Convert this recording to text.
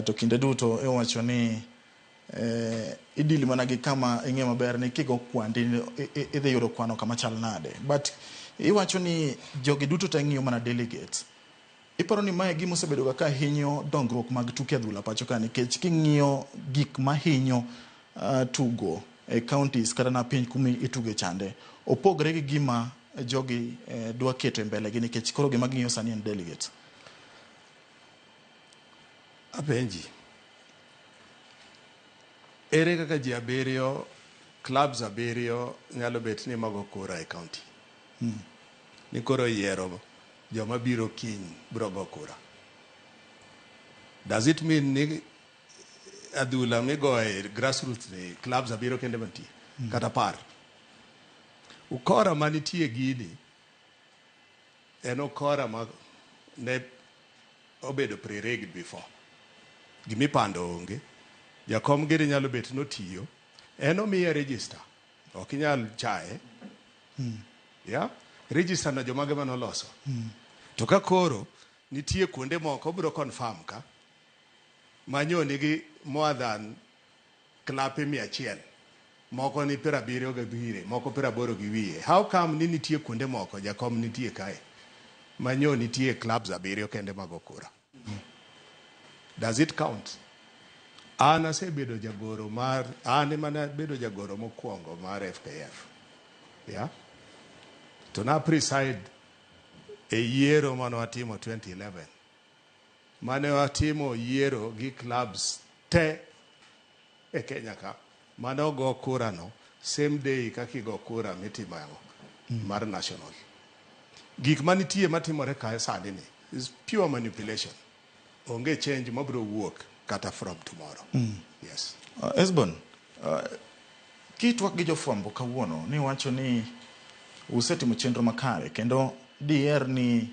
to kinde duto iwacho ni idili mana gi kama ing'e maber ni kigo kwandi idhi yudo kwano kama chal nade, but iwacho ni jogi duto te ng'iyo mana delegates. Iparo ni mae gima osebedo ka hinyo dongruok mag tuke adhula pacho ka, nikech king'iyo gik ma hinyo tugo e counties kata na piny kumi ituge chande opogre gi gima jogi dwa keto e mbele gi, nikech koro gima ging'iyo sani en delegates. Apenji, ere kaka ji abiriyo, klabs abiriyo nyalo bet ni mago kura e county? Ni koro yiero joma biro kiny biro go kura. Does it mean ni adhula migoye grassroots ni klabs abiriyo kende mantie? Kata par. Okora manitie gini en okora ma ne obedo pre-rigged before. Gimipando onge. Jakom giri nyalo bet notiyo. En omiye register. Ok inyal chaye. Yeah? Register na joma gama noloso. To ka koro nitie kuonde moko biro confirm ka manyo nigi more than klape 100. Moko ni 70 ga bire, moko 80 gi wiye. How come ni nitie kuonde moko jakom nitie kae manyo nitie clubs 7 kende mago kura? Does it count? Ana sebedo jagoro mar ane mana bedo jagoro mokwongo mar FKF. Yeah? To na preside e yiero mano watimo 2011. Mane watimo yiero gi clubs te e Kenya ka. Mane ogo kura no same day kaki go kura mitimo mar national. Gik manitie matimore kae sani ni is pure manipulation. Onge change mabro wuok kata from tomorrow. Yes. Esbon, kitwak gi jofwambo kawuono ni wacho ni usetimo chenro makare kendo diher ni